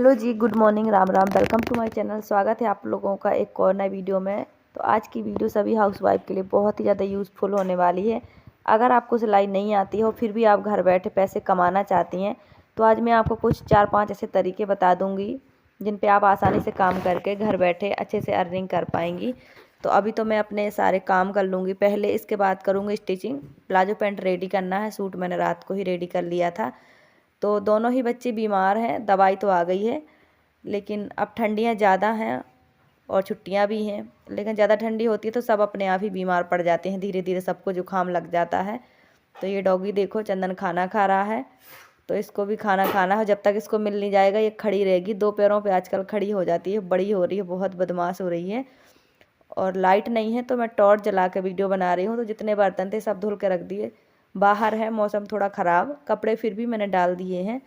Hello ji, good morning, Ram Ram. Welcome to my channel. स्वागत है आप लोगों का एक और नए वीडियो में। तो आज की वीडियो सभी हाउसवाइफ के लिए बहुत ही ज़्यादा यूज़फुल होने वाली है। अगर आपको सिलाई नहीं आती हो फिर भी आप घर बैठे पैसे कमाना चाहती हैं तो आज मैं आपको कुछ 4-5 ऐसे तरीके बता दूंगी जिन पे आप आसानी से काम करके घर बैठे अच्छे से अर्निंग कर पाएंगी। तो अभी तो मैं अपने सारे काम कर लूँगी पहले, इसके बाद करूँगी स्टिचिंग। प्लाजो पैंट रेडी करना है, सूट मैंने रात को ही रेडी कर लिया था। तो दोनों ही बच्चे बीमार हैं, दवाई तो आ गई है लेकिन अब ठंडियाँ ज़्यादा हैं और छुट्टियाँ भी हैं। लेकिन ज़्यादा ठंडी होती है तो सब अपने आप ही बीमार पड़ जाते हैं, धीरे धीरे सबको जुकाम लग जाता है। तो ये डॉगी देखो, चंदन खाना खा रहा है तो इसको भी खाना खाना है। जब तक इसको मिल नहीं जाएगा ये खड़ी रहेगी, दो पैरों पे आजकल खड़ी हो जाती है, बड़ी हो रही है, बहुत बदमाश हो रही है। और लाइट नहीं है तो मैं टॉर्च जला के वीडियो बना रही हूँ। तो जितने बर्तन थे सब धुल के रख दिए। बाहर है मौसम थोड़ा ख़राब, कपड़े फिर भी मैंने डाल दिए हैं।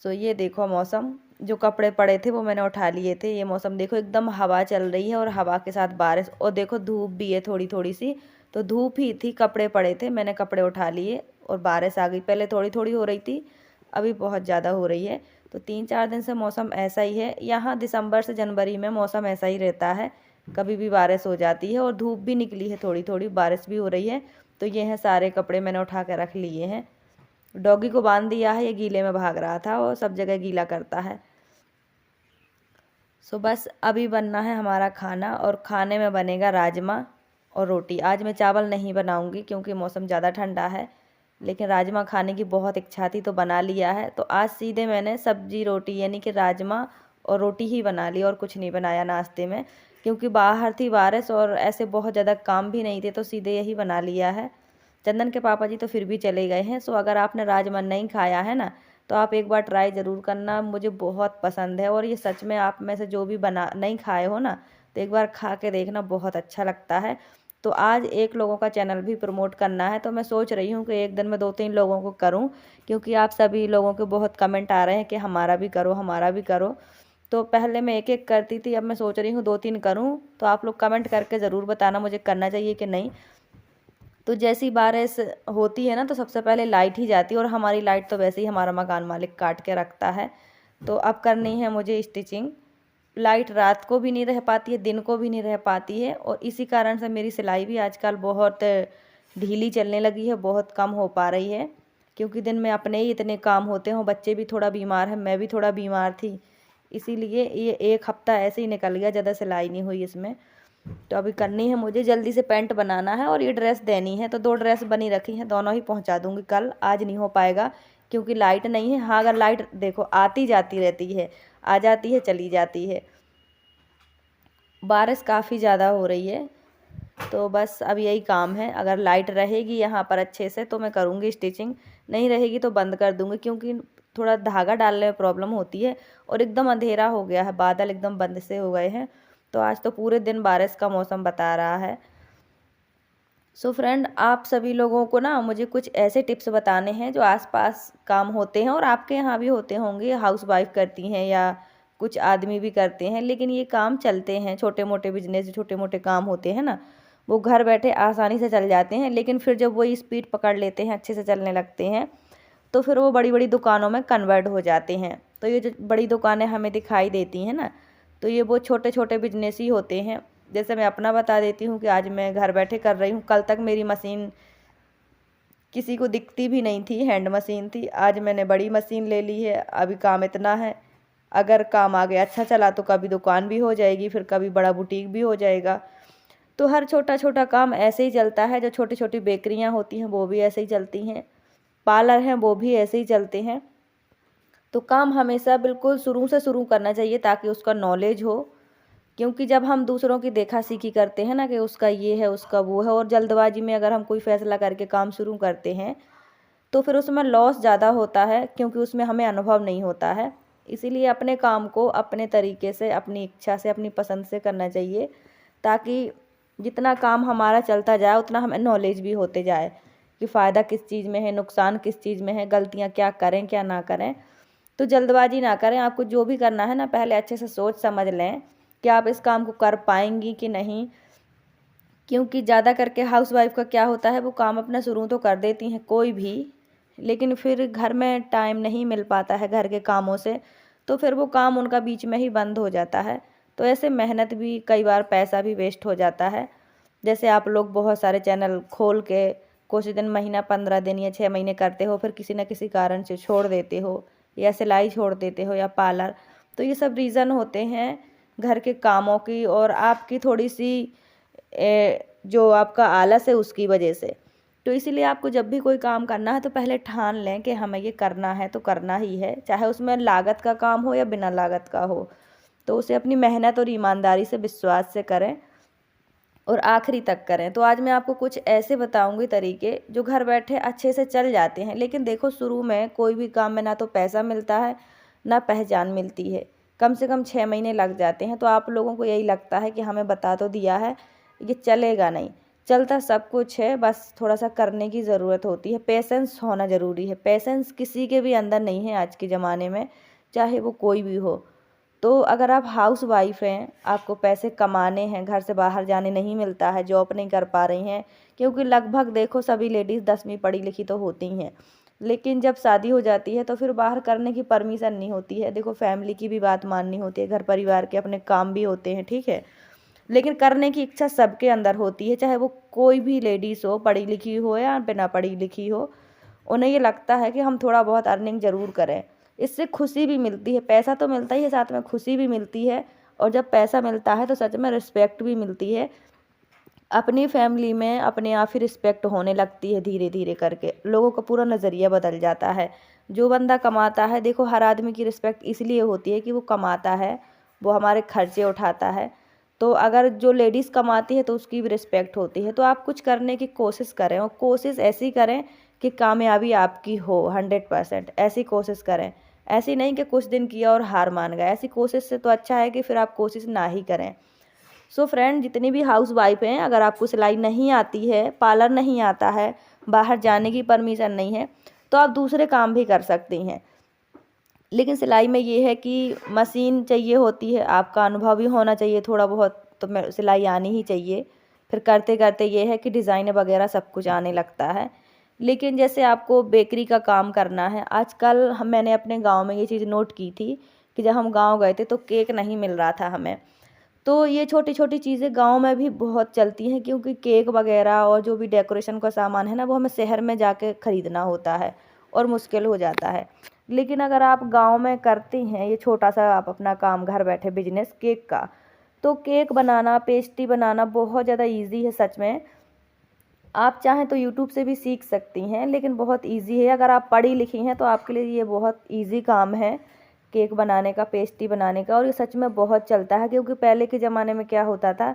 तो ये देखो मौसम, जो कपड़े पड़े थे वो मैंने उठा लिए थे। ये मौसम देखो, एकदम हवा चल रही है और हवा के साथ बारिश, और देखो धूप भी है थोड़ी थोड़ी सी। तो धूप ही थी, कपड़े पड़े थे, मैंने कपड़े उठा लिए और बारिश आ गई। पहले थोड़ी थोड़ी हो रही थी, अभी बहुत ज़्यादा हो रही है। तो 3-4 दिन से मौसम ऐसा ही है। यहाँ दिसंबर से जनवरी में मौसम ऐसा ही रहता है, कभी भी बारिश हो जाती है और धूप भी निकली है, थोड़ी थोड़ी बारिश भी हो रही है। तो ये हैं सारे कपड़े मैंने उठा के रख लिए हैं। डॉगी को बांध दिया है, ये गीले में भाग रहा था और सब जगह गीला करता है। सो बस अभी बनना है हमारा खाना, और खाने में बनेगा राजमा और रोटी। आज मैं चावल नहीं बनाऊंगी क्योंकि मौसम ज़्यादा ठंडा है, लेकिन राजमा खाने की बहुत इच्छा थी तो बना लिया है। तो आज सीधे मैंने सब्जी रोटी यानी कि राजमा और रोटी ही बना ली और कुछ नहीं बनाया नाश्ते में, क्योंकि बाहर थी बारिश और ऐसे बहुत ज़्यादा काम भी नहीं थे तो सीधे यही बना लिया है। चंदन के पापा जी तो फिर भी चले गए हैं। सो अगर आपने राजमा नहीं खाया है ना तो आप एक बार ट्राई ज़रूर करना, मुझे बहुत पसंद है। और ये सच में आप में से जो भी बना नहीं खाए हो ना तो एक बार खा के देखना, बहुत अच्छा लगता है। तो आज एक लोगों का चैनल भी प्रमोट करना है तो मैं सोच रही हूँ कि एक दिन में 2-3 लोगों को करूँ, क्योंकि आप सभी लोगों के बहुत कमेंट आ रहे हैं कि हमारा भी करो, हमारा भी करो। तो पहले मैं एक एक करती थी, अब मैं सोच रही हूँ 2-3 करूँ। तो आप लोग कमेंट करके ज़रूर बताना मुझे करना चाहिए कि नहीं। तो जैसी बारिश होती है ना तो सबसे पहले लाइट ही जाती है, और हमारी लाइट तो वैसे ही हमारा मकान मालिक काट के रखता है। तो अब करनी है मुझे स्टिचिंग। लाइट रात को भी नहीं रह पाती है, दिन को भी नहीं रह पाती है, और इसी कारण से मेरी सिलाई भी आजकल बहुत ढीली चलने लगी है, बहुत कम हो पा रही है। क्योंकि दिन में अपने ही इतने काम होते हैं, बच्चे भी थोड़ा बीमार हैं, मैं भी थोड़ा बीमार थी, इसीलिए ये एक हफ्ता ऐसे ही निकल गया, ज़्यादा सिलाई नहीं हुई इसमें। तो अभी करनी है मुझे, जल्दी से पैंट बनाना है और ये ड्रेस देनी है। तो 2 ड्रेस बनी रखी हैं, दोनों ही पहुंचा दूंगी कल। आज नहीं हो पाएगा क्योंकि लाइट नहीं है। हाँ, अगर लाइट देखो आती जाती रहती है, आ जाती है चली जाती है। बारिश काफ़ी ज़्यादा हो रही है तो बस अब यही काम है। अगर लाइट रहेगी यहाँ पर अच्छे से तो मैं करूँगी स्टिचिंग, नहीं रहेगी तो बंद कर दूँगी, क्योंकि थोड़ा धागा डालने में प्रॉब्लम होती है। और एकदम अंधेरा हो गया है, बादल एकदम बंद से हो गए हैं। तो आज तो पूरे दिन बारिश का मौसम बता रहा है। सो फ्रेंड, आप सभी लोगों को ना मुझे कुछ ऐसे टिप्स बताने हैं जो आसपास काम होते हैं और आपके यहाँ भी होते होंगे, हाउसवाइफ करती हैं या कुछ आदमी भी करते हैं, लेकिन ये काम चलते हैं। छोटे मोटे बिजनेस, छोटे मोटे काम होते हैं ना, वो घर बैठे आसानी से चल जाते हैं, लेकिन फिर जब वो स्पीड पकड़ लेते हैं, अच्छे से चलने लगते हैं, तो फिर वो बड़ी बड़ी दुकानों में कन्वर्ट हो जाते हैं। तो ये जो बड़ी दुकानें हमें दिखाई देती हैं ना, तो ये वो छोटे छोटे बिजनेस ही होते हैं। जैसे मैं अपना बता देती हूँ कि आज मैं घर बैठे कर रही हूँ, कल तक मेरी मशीन किसी को दिखती भी नहीं थी, हैंड मशीन थी। आज मैंने बड़ी मशीन ले ली है, अभी काम इतना है। अगर काम आगे अच्छा चला तो कभी दुकान भी हो जाएगी, फिर कभी बड़ा बुटीक भी हो जाएगा। तो हर छोटा छोटा काम ऐसे ही चलता है। जो छोटी छोटी बेकरियाँ होती हैं वो भी ऐसे ही चलती हैं, पार्लर हैं वो भी ऐसे ही चलते हैं। तो काम हमेशा बिल्कुल शुरू से शुरू करना चाहिए ताकि उसका नॉलेज हो। क्योंकि जब हम दूसरों की देखा सीखी करते हैं ना कि उसका ये है उसका वो है, और जल्दबाजी में अगर हम कोई फैसला करके काम शुरू करते हैं तो फिर उसमें लॉस ज़्यादा होता है, क्योंकि उसमें हमें अनुभव नहीं होता है। इसीलिए अपने काम को अपने तरीके से, अपनी इच्छा से, अपनी पसंद से करना चाहिए, ताकि जितना काम हमारा चलता जाए उतना हमें नॉलेज भी होते जाए कि फ़ायदा किस चीज़ में है, नुकसान किस चीज़ में है, गलतियाँ क्या करें क्या ना करें। तो जल्दबाजी ना करें। आपको जो भी करना है ना, पहले अच्छे से सोच समझ लें कि आप इस काम को कर पाएंगी कि नहीं। क्योंकि ज़्यादा करके हाउसवाइफ का क्या होता है, वो काम अपना शुरू तो कर देती हैं कोई भी, लेकिन फिर घर में टाइम नहीं मिल पाता है घर के कामों से। तो फिर वो काम उनका बीच में ही बंद हो जाता है। तो ऐसे मेहनत भी, कई बार पैसा भी वेस्ट हो जाता है। जैसे आप लोग बहुत सारे चैनल खोल के कुछ दिन, महीना, 15 दिन या 6 महीने करते हो, फिर किसी न किसी कारण से छोड़ देते हो, या सिलाई छोड़ देते हो, या पार्लर। तो ये सब रीज़न होते हैं घर के कामों की, और आपकी थोड़ी सी जो आपका आलस है उसकी वजह से। तो इसीलिए आपको जब भी कोई काम करना है तो पहले ठान लें कि हमें ये करना है तो करना ही है, चाहे उसमें लागत का काम हो या बिना लागत का हो। तो उसे अपनी मेहनत और ईमानदारी से, विश्वास से करें और आखिरी तक करें। तो आज मैं आपको कुछ ऐसे बताऊंगी तरीके जो घर बैठे अच्छे से चल जाते हैं। लेकिन देखो, शुरू में कोई भी काम में ना तो पैसा मिलता है, ना पहचान मिलती है। कम से कम 6 महीने लग जाते हैं। तो आप लोगों को यही लगता है कि हमें बता तो दिया है, ये चलेगा नहीं। चलता सब कुछ है, बस थोड़ा सा करने की ज़रूरत होती है। पेशेंस होना ज़रूरी है। पेशेंस किसी के भी अंदर नहीं है आज के ज़माने में, चाहे वो कोई भी हो। तो अगर आप हाउस वाइफ हैं, आपको पैसे कमाने हैं, घर से बाहर जाने नहीं मिलता है, जॉब नहीं कर पा रही हैं, क्योंकि लगभग देखो सभी लेडीज़ 10वीं पढ़ी लिखी तो होती हैं, लेकिन जब शादी हो जाती है तो फिर बाहर करने की परमिशन नहीं होती है। देखो, फैमिली की भी बात माननी होती है, घर परिवार के अपने काम भी होते हैं, ठीक है। लेकिन करने की इच्छा सबके अंदर होती है, चाहे वो कोई भी लेडीज़ हो, पढ़ी लिखी हो या बिना पढ़ी लिखी हो। उन्हें ये लगता है कि हम थोड़ा बहुत अर्निंग ज़रूर करें। इससे खुशी भी मिलती है, पैसा तो मिलता ही है, साथ में खुशी भी मिलती है। और जब पैसा मिलता है तो सच में रिस्पेक्ट भी मिलती है। अपनी फैमिली में अपने आप ही रिस्पेक्ट होने लगती है, धीरे धीरे करके लोगों का पूरा नज़रिया बदल जाता है। जो बंदा कमाता है, देखो हर आदमी की रिस्पेक्ट इसलिए होती है कि वो कमाता है, वो हमारे खर्चे उठाता है। तो अगर जो लेडीज़ कमाती है तो उसकी भी रिस्पेक्ट होती है। तो आप कुछ करने की कोशिश करें, और कोशिश ऐसी करें कि कामयाबी आपकी हो 100%। ऐसी कोशिश करें, ऐसी नहीं कि कुछ दिन किया और हार मान गए। ऐसी कोशिश से तो अच्छा है कि फिर आप कोशिश ना ही करें। सो फ्रेंड, जितनी भी हाउस वाइफ हैं, अगर आपको सिलाई नहीं आती है, पार्लर नहीं आता है, बाहर जाने की परमिशन नहीं है, तो आप दूसरे काम भी कर सकती हैं। लेकिन सिलाई में ये है कि मशीन चाहिए होती है, आपका अनुभव भी होना चाहिए थोड़ा बहुत, तो मैं सिलाई आनी ही चाहिए। फिर करते करते ये है कि डिज़ाइन वगैरह सब कुछ आने लगता है। लेकिन जैसे आपको बेकरी का काम करना है, आजकल मैंने अपने गांव में ये चीज़ नोट की थी कि जब हम गांव गए थे तो केक नहीं मिल रहा था हमें। तो ये छोटी छोटी चीज़ें गांव में भी बहुत चलती हैं, क्योंकि केक वगैरह और जो भी डेकोरेशन का सामान है ना, वो हमें शहर में जाके ख़रीदना होता है और मुश्किल हो जाता है। लेकिन अगर आप गांव में करती हैं ये छोटा सा आप अपना काम, घर बैठे बिजनेस केक का, तो केक बनाना, पेस्ट्री बनाना बहुत ज़्यादा ईजी है सच में। आप चाहें तो यूट्यूब से भी सीख सकती हैं, लेकिन बहुत ईजी है। अगर आप पढ़ी लिखी हैं तो आपके लिए ये बहुत ईजी काम है, केक बनाने का, पेस्ट्री बनाने का। और ये सच में बहुत चलता है, क्योंकि पहले के ज़माने में क्या होता था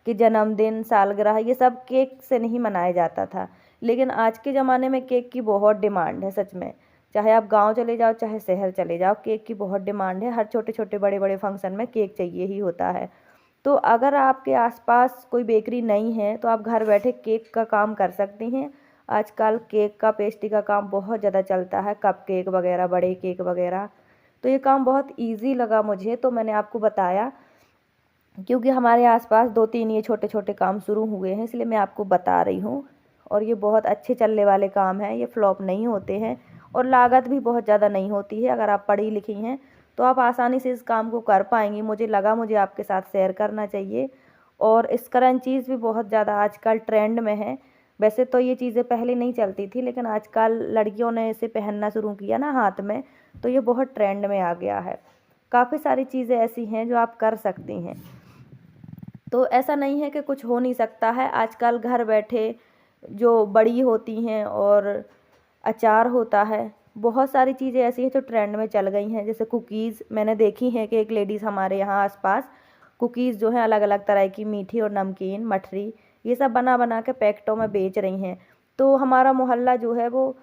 कि जन्मदिन, सालगिरह, ये सब केक से नहीं मनाया जाता था। लेकिन आज के ज़माने में केक की बहुत डिमांड है सच में। चाहे आप गांव चले जाओ, चाहे शहर चले जाओ, केक की बहुत डिमांड है। हर छोटे छोटे, बड़े बड़े फंक्शन में केक चाहिए ही होता है। तो अगर आपके आसपास कोई बेकरी नहीं है तो आप घर बैठे केक का काम कर सकती हैं। आजकल केक का, पेस्ट्री का काम बहुत ज़्यादा चलता है, कप केक वगैरह, बड़े केक वगैरह। तो ये काम बहुत इजी लगा मुझे, तो मैंने आपको बताया, क्योंकि हमारे आसपास 2-3 ये छोटे छोटे काम शुरू हुए हैं, इसलिए मैं आपको बता रही हूँ। और ये बहुत अच्छे चलने वाले काम हैं, ये फ्लॉप नहीं होते हैं, और लागत भी बहुत ज़्यादा नहीं होती है। अगर आप पढ़ी लिखी हैं तो आप आसानी से इस काम को कर पाएंगी। मुझे आपके साथ शेयर करना चाहिए। और इस क्रंचीज़ भी बहुत ज़्यादा आजकल ट्रेंड में है। वैसे तो ये चीज़ें पहले नहीं चलती थी, लेकिन आजकल लड़कियों ने इसे पहनना शुरू किया ना हाथ में, तो ये बहुत ट्रेंड में आ गया है। काफ़ी सारी चीज़ें ऐसी हैं जो आप कर सकती हैं। तो ऐसा नहीं है कि कुछ हो नहीं सकता है। आजकल घर बैठे जो बड़ी होती हैं, और अचार होता है, बहुत सारी चीज़ें ऐसी हैं जो ट्रेंड में चल गई हैं। जैसे कुकीज़, मैंने देखी हैं कि एक लेडीज़ हमारे यहाँ आसपास कुकीज़ जो हैं, अलग अलग तरह की, मीठी और नमकीन, मठरी, ये सब बना बना के पैकेटों में बेच रही हैं। तो हमारा मोहल्ला जो है वो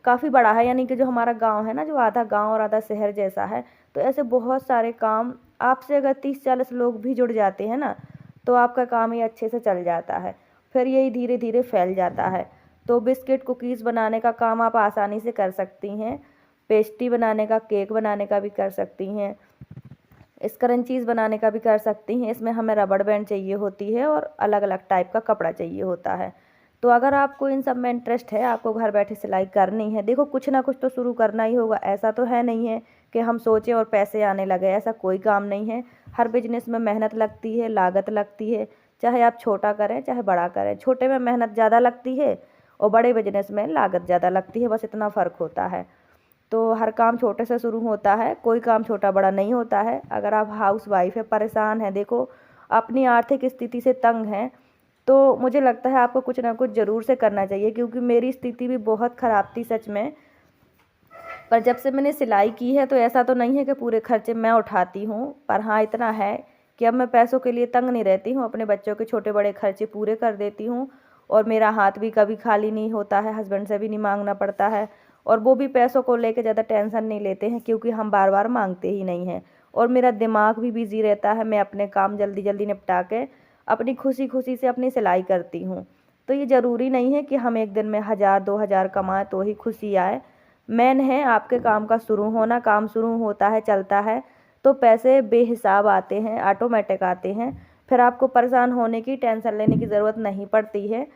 काफ़ी बड़ा है, यानी कि जो हमारा गांव है ना, जो आधा गांव और आधा शहर जैसा है। तो ऐसे बहुत सारे काम, आपसे अगर 30-40 लोग भी जुड़ जाते हैं ना, तो आपका काम ये अच्छे से चल जाता है। फिर यही धीरे धीरे फैल जाता है। तो बिस्किट, कुकीज़ बनाने का काम आप आसानी से कर सकती हैं। पेस्ट्री बनाने का, केक बनाने का भी कर सकती हैं। स्क्रंचीज़ बनाने का भी कर सकती हैं। इसमें हमें रबड़ बैंड चाहिए होती है, और अलग अलग टाइप का कपड़ा चाहिए होता है। तो अगर आपको इन सब में इंटरेस्ट है, आपको घर बैठे सिलाई करनी है, देखो कुछ ना कुछ तो शुरू करना ही होगा। ऐसा तो है नहीं है कि हम सोचें और पैसे आने लगे, ऐसा कोई काम नहीं है। हर बिजनेस में मेहनत लगती है, लागत लगती है, चाहे आप छोटा करें चाहे बड़ा करें। छोटे में मेहनत ज़्यादा लगती है और बड़े बिजनेस में लागत ज़्यादा लगती है, बस इतना फ़र्क होता है। तो हर काम छोटे से शुरू होता है, कोई काम छोटा बड़ा नहीं होता है। अगर आप हाउस वाइफ है, परेशान है, देखो अपनी आर्थिक स्थिति से तंग हैं, तो मुझे लगता है आपको कुछ ना कुछ ज़रूर से करना चाहिए, क्योंकि मेरी स्थिति भी बहुत ख़राब थी सच में। पर जब से मैंने सिलाई की है तो ऐसा तो नहीं है कि पूरे खर्चे मैं उठाती हूँ, पर हाँ इतना है कि अब मैं पैसों के लिए तंग नहीं रहती हूँ, अपने बच्चों के छोटे बड़े खर्चे पूरे कर देती हूँ। और मेरा हाथ भी कभी खाली नहीं होता है, हस्बैंड से भी नहीं मांगना पड़ता है, और वो भी पैसों को लेकर ज़्यादा टेंशन नहीं लेते हैं, क्योंकि हम बार बार मांगते ही नहीं हैं। और मेरा दिमाग भी बिजी रहता है, मैं अपने काम जल्दी जल्दी निपटा के अपनी खुशी खुशी से अपनी सिलाई करती हूँ। तो ये ज़रूरी नहीं है कि हम एक दिन में 1000-2000 कमाएं तो ही खुशी आए। मेन है आपके काम का शुरू होना। काम शुरू होता है, चलता है, तो पैसे बेहिसाब आते हैं, ऑटोमेटिक आते हैं। फिर आपको परेशान होने की, टेंशन लेने की ज़रूरत नहीं पड़ती है।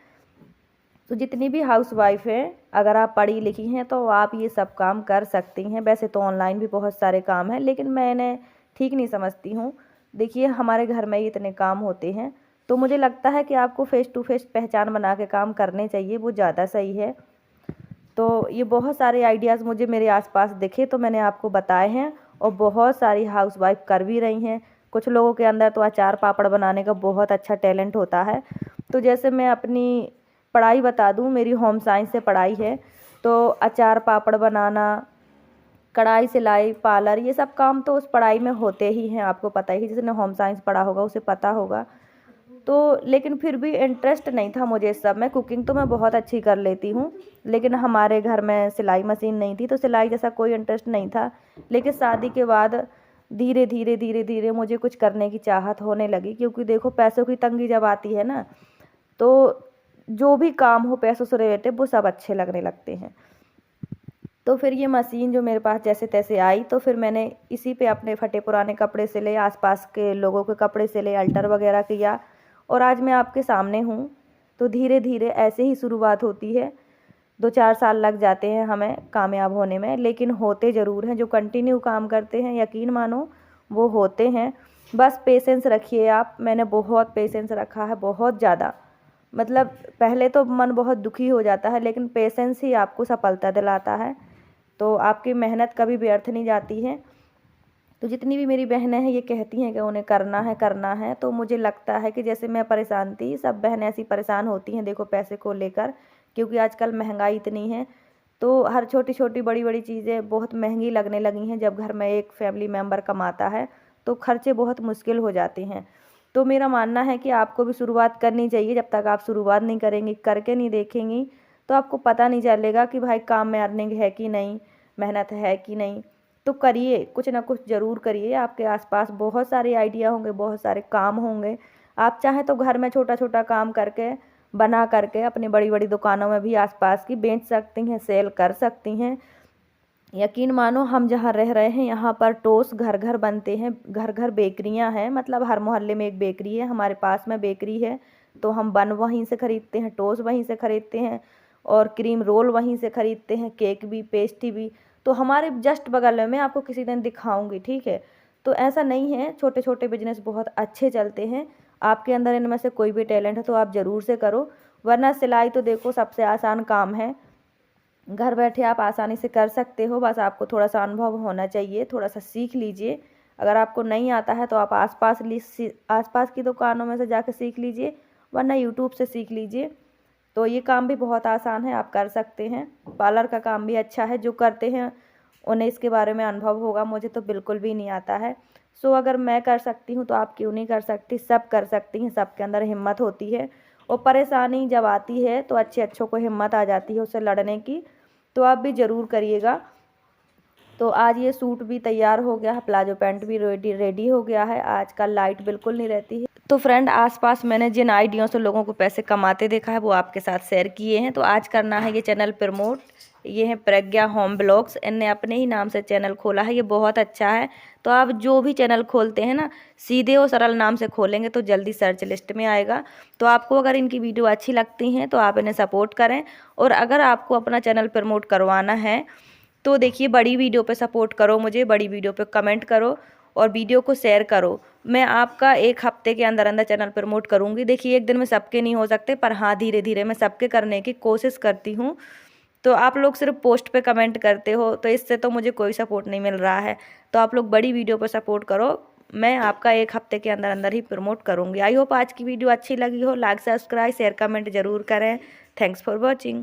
तो जितनी भी हाउसवाइफ हैं, अगर आप पढ़ी लिखी हैं तो आप ये सब काम कर सकती हैं। वैसे तो ऑनलाइन भी बहुत सारे काम हैं, लेकिन मैं इन्हें ठीक नहीं समझती हूँ। देखिए हमारे घर में ही इतने काम होते हैं, तो मुझे लगता है कि आपको फेस टू फेस पहचान बना के काम करने चाहिए, वो ज़्यादा सही है। तो ये बहुत सारे आइडियाज़ मुझे मेरे आसपास दिखे तो मैंने आपको बताए हैं, और बहुत सारी हाउसवाइफ कर भी रही हैं। कुछ लोगों के अंदर तो अचार पापड़ बनाने का बहुत अच्छा टैलेंट होता है। तो जैसे मैं अपनी पढ़ाई बता दूं, मेरी होम साइंस से पढ़ाई है, तो अचार पापड़ बनाना, कढ़ाई सिलाई पार्लर, ये सब काम तो उस पढ़ाई में होते ही हैं, आपको पता ही, जिसने होम साइंस पढ़ा होगा उसे पता होगा। तो लेकिन फिर भी इंटरेस्ट नहीं था मुझे इस सब में। कुकिंग तो मैं बहुत अच्छी कर लेती हूँ, लेकिन हमारे घर में सिलाई मशीन नहीं थी, तो सिलाई जैसा कोई इंटरेस्ट नहीं था। लेकिन शादी के बाद धीरे धीरे धीरे धीरे मुझे कुछ करने की चाहत होने लगी, क्योंकि देखो पैसों की तंगी जब आती है ना, तो जो भी काम हो पैसों से रिलेटेड वो सब अच्छे लगने लगते हैं। तो फिर ये मशीन जो मेरे पास जैसे तैसे आई, तो फिर मैंने इसी पे अपने फटे पुराने कपड़े सिले, आसपास के लोगों के कपड़े सिले, अल्टर वगैरह किया, और आज मैं आपके सामने हूँ। तो धीरे धीरे ऐसे ही शुरुआत होती है। 2-4 साल लग जाते हैं हमें कामयाब होने में, लेकिन होते ज़रूर हैं। जो कंटिन्यू काम करते हैं, यकीन मानो वो होते हैं। बस पेशेंस रखिए आप। मैंने बहुत पेशेंस रखा है, बहुत ज़्यादा। मतलब पहले तो मन बहुत दुखी हो जाता है, लेकिन पेशेंस ही आपको सफलता दिलाता है। तो आपकी मेहनत कभी व्यर्थ नहीं जाती है। तो जितनी भी मेरी बहनें हैं ये कहती हैं कि उन्हें करना है करना है, तो मुझे लगता है कि जैसे मैं परेशान थी, सब बहनें ऐसी परेशान होती हैं, देखो पैसे को लेकर, क्योंकि आजकल महंगाई इतनी है। तो हर छोटी छोटी बड़ी बड़ी चीज़ें बहुत महंगी लगने लगी हैं। जब घर में एक फैमिली मेम्बर कमाता है तो खर्चे बहुत मुश्किल हो जाते हैं। तो मेरा मानना है कि आपको भी शुरुआत करनी चाहिए। जब तक आप शुरुआत नहीं करेंगी, करके नहीं देखेंगी, तो आपको पता नहीं चलेगा कि भाई काम में अर्निंग है कि नहीं, मेहनत है कि नहीं। तो करिए, कुछ ना कुछ ज़रूर करिए। आपके आसपास बहुत सारे आइडिया होंगे, बहुत सारे काम होंगे। आप चाहें तो घर में छोटा छोटा काम करके, बना करके अपनी बड़ी बड़ी दुकानों में भी आसपास की बेच सकती हैं, सेल कर सकती हैं। यकीन मानो हम जहाँ रह रहे हैं यहाँ पर टोस्ट घर घर बनते हैं, घर घर बेकरियाँ हैं। मतलब हर मोहल्ले में एक बेकरी है, हमारे पास में बेकरी है, तो हम बन वहीं से ख़रीदते हैं, टोस्ट वहीं से ख़रीदते हैं, और क्रीम रोल वहीं से ख़रीदते हैं, केक भी, पेस्ट्री भी। तो हमारे जस्ट बगल में, मैं आपको किसी दिन दिखाऊंगी, ठीक है। तो ऐसा नहीं है, छोटे छोटे बिजनेस बहुत अच्छे चलते हैं। आपके अंदर इनमें से कोई भी टैलेंट है तो आप ज़रूर से करो, वरना सिलाई तो देखो सबसे आसान काम है। घर बैठे आप आसानी से कर सकते हो, बस आपको थोड़ा सा अनुभव होना चाहिए, थोड़ा सा सीख लीजिए। अगर आपको नहीं आता है तो आप आसपास की दुकानों में से जाकर सीख लीजिए, वरना यूट्यूब से सीख लीजिए। तो ये काम भी बहुत आसान है, आप कर सकते हैं। पार्लर का काम भी अच्छा है, जो करते हैं उन्हें इसके बारे में अनुभव होगा, मुझे तो बिल्कुल भी नहीं आता है। सो अगर मैं कर सकती हूँ तो आप क्यों नहीं कर सकती, सब कर सकती हैं, सबके अंदर हिम्मत होती है। और परेशानी जब आती है तो अच्छे अच्छों को हिम्मत आ जाती है उससे लड़ने की। तो आप भी ज़रूर करिएगा। तो आज ये सूट भी तैयार हो गया है, प्लाजो पैंट भी रेडी हो गया है। आजकल लाइट बिल्कुल नहीं रहती है। तो फ्रेंड, आसपास मैंने जिन आइडिया से लोगों को पैसे कमाते देखा है वो आपके साथ शेयर किए हैं। तो आज करना है ये चैनल प्रमोट। ये है प्रज्ञा होम ब्लॉग्स, इनने अपने ही नाम से चैनल खोला है, ये बहुत अच्छा है। तो आप जो भी चैनल खोलते हैं ना, सीधे और सरल नाम से खोलेंगे तो जल्दी सर्च लिस्ट में आएगा। तो आपको अगर इनकी वीडियो अच्छी लगती हैं तो आप इन्हें सपोर्ट करें। और अगर आपको अपना चैनल प्रमोट करवाना है तो देखिए, बड़ी वीडियो पे सपोर्ट करो मुझे, बड़ी वीडियो पे कमेंट करो और वीडियो को शेयर करो। मैं आपका 1 हफ्ते के अंदर अंदर चैनल प्रमोट करूँगी। देखिए, एक दिन में सबके नहीं हो सकते, पर हाँ, धीरे धीरे मैं सबके करने की कोशिश करती हूँ। तो आप लोग सिर्फ पोस्ट पे कमेंट करते हो, तो इससे तो मुझे कोई सपोर्ट नहीं मिल रहा है। तो आप लोग बड़ी वीडियो पर सपोर्ट करो, मैं आपका 1 हफ्ते के अंदर अंदर ही प्रमोट करूँगी। आई होप आज की वीडियो अच्छी लगी हो। लाइक, सब्सक्राइब, शेयर, कमेंट जरूर करें। Thanks for watching.